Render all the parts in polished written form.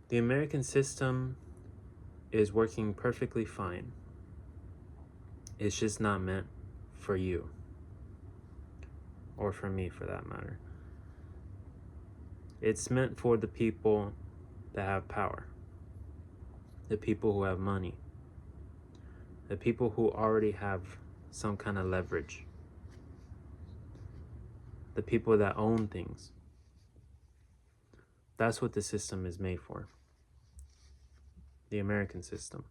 The American system is working perfectly fine. It's just not meant for you, or for me for that matter. It's meant for the people that have power, the people who have money, the people who already have some kind of leverage, the people that own things. That's what the system is made for. The American system.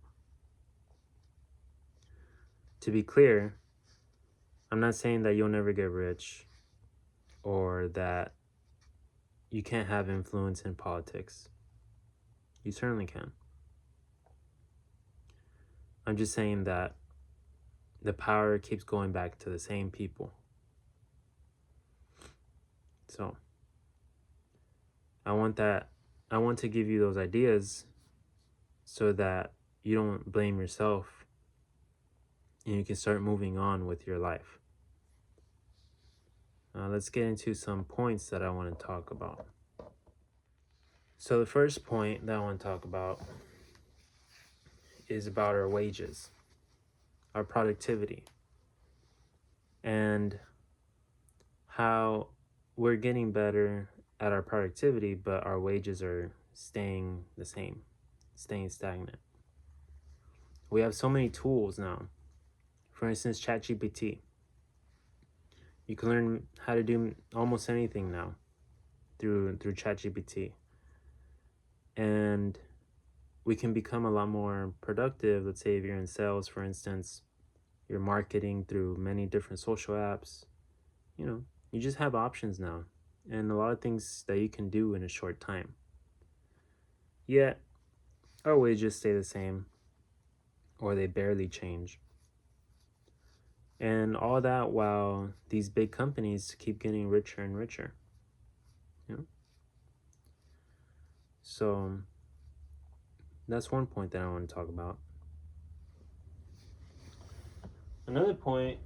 To be clear, I'm not saying that you'll never get rich or that you can't have influence in politics. You certainly can. I'm just saying that the power keeps going back to the same people. So I want to give you those ideas so that you don't blame yourself and you can start moving on with your life. Let's get into some points that I want to talk about. So the first point that I want to talk about is about our wages, our productivity, and how we're getting better at our productivity, but our wages are staying the same, staying stagnant. We have so many tools now. For instance, ChatGPT. You can learn how to do almost anything now through ChatGPT. And we can become a lot more productive. Let's say if you're in sales, for instance, you're marketing through many different social apps. You just have options now and a lot of things that you can do in a short time. Yet, our wages stay the same or they barely change. And all that while these big companies keep getting richer and richer. So that's one point that I want to talk about. Another point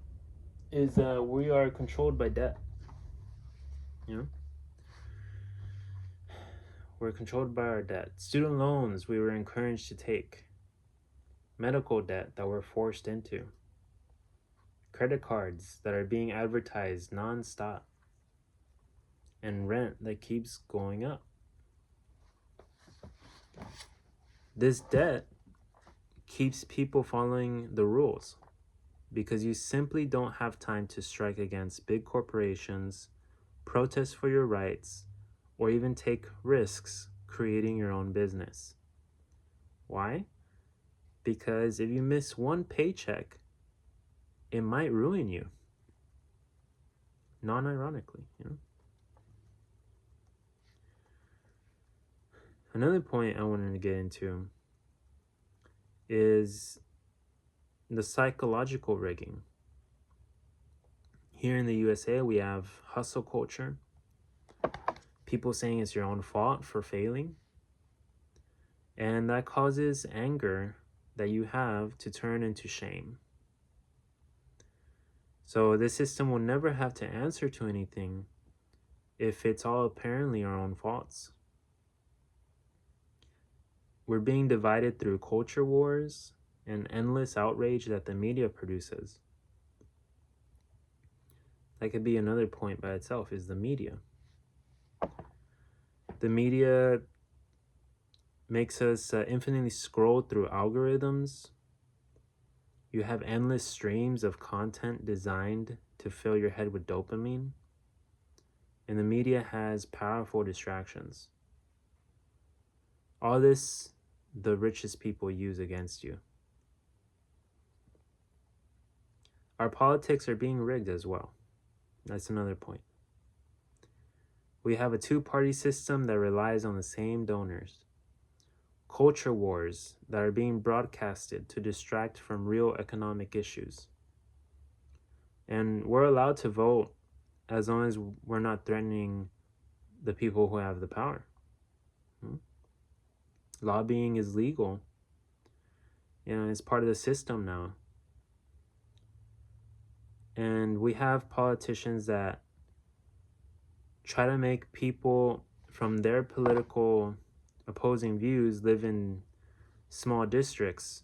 is that we are controlled by debt. We're controlled by our debt. Student loans we were encouraged to take. Medical debt that we're forced into. Credit cards that are being advertised nonstop. And rent that keeps going up. This debt keeps people following the rules because you simply don't have time to strike against big corporations, protest for your rights, or even take risks creating your own business. Why? Because if you miss one paycheck, it might ruin you. Non-ironically, Another point I wanted to get into is the psychological rigging. Here in the USA, we have hustle culture. People saying it's your own fault for failing. And that causes anger that you have to turn into shame. So this system will never have to answer to anything if it's all apparently our own faults. We're being divided through culture wars and endless outrage that the media produces. That could be another point by itself, is the media. The media makes us infinitely scroll through algorithms. You have endless streams of content designed to fill your head with dopamine. And the media has powerful distractions. All this, the richest people use against you. Our politics are being rigged as well. That's another point. We have a two-party system that relies on the same donors. Culture wars that are being broadcasted to distract from real economic issues. And we're allowed to vote as long as we're not threatening the people who have the power. Lobbying is legal. It's part of the system now. And we have politicians that try to make people from their political opposing views live in small districts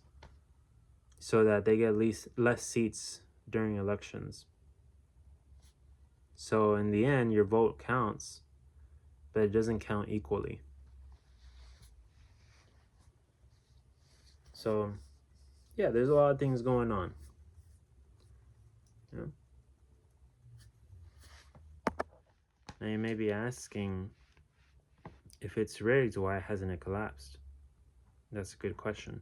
so that they get less seats during elections. So in the end, your vote counts, but it doesn't count equally. So yeah, there's a lot of things going on. You know? Now you may be asking, if it's rigged, why hasn't it collapsed? That's a good question.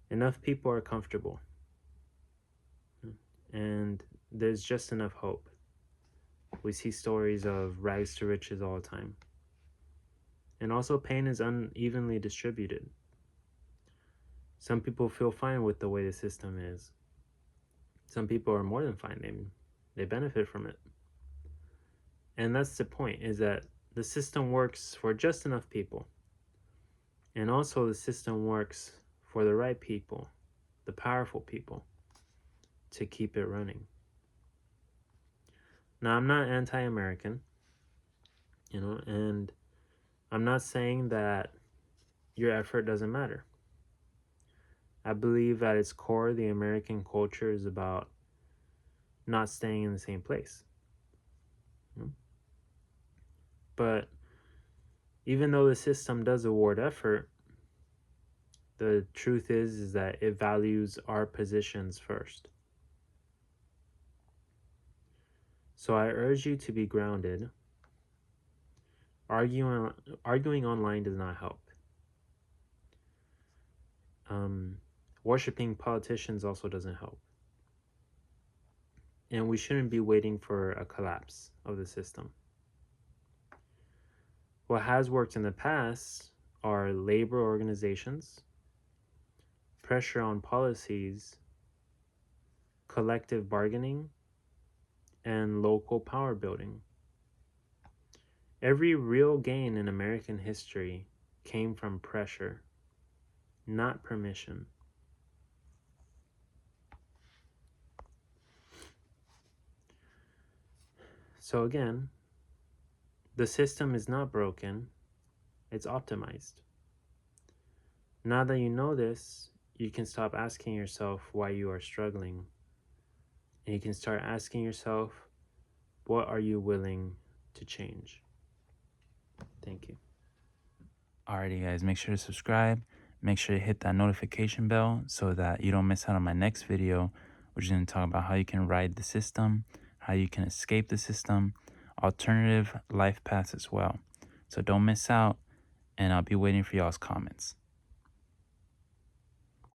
Enough people are comfortable, and there's just enough hope. We see stories of rags to riches all the time. And also, pain is unevenly distributed. Some people feel fine with the way the system is. Some people are more than fine. They benefit from it. And that's the point, is that the system works for just enough people. And also the system works for the right people, the powerful people, to keep it running. Now, I'm not anti-American, and I'm not saying that your effort doesn't matter. I believe at its core, the American culture is about not staying in the same place. But even though the system does award effort, the truth is that it values our positions first. So I urge you to be grounded. Arguing online does not help. Worshipping politicians also doesn't help. And we shouldn't be waiting for a collapse of the system. What has worked in the past are labor organizations, pressure on policies, collective bargaining, and local power building. Every real gain in American history came from pressure, not permission. So again, the system is not broken, it's optimized. Now that you know this, you can stop asking yourself why you are struggling. And you can start asking yourself, what are you willing to change? Thank you. Alrighty, guys, make sure to subscribe. Make sure to hit that notification bell so that you don't miss out on my next video, which is going to talk about how you can ride the system, how you can escape the system, alternative life paths as well. So don't miss out, and I'll be waiting for y'all's comments.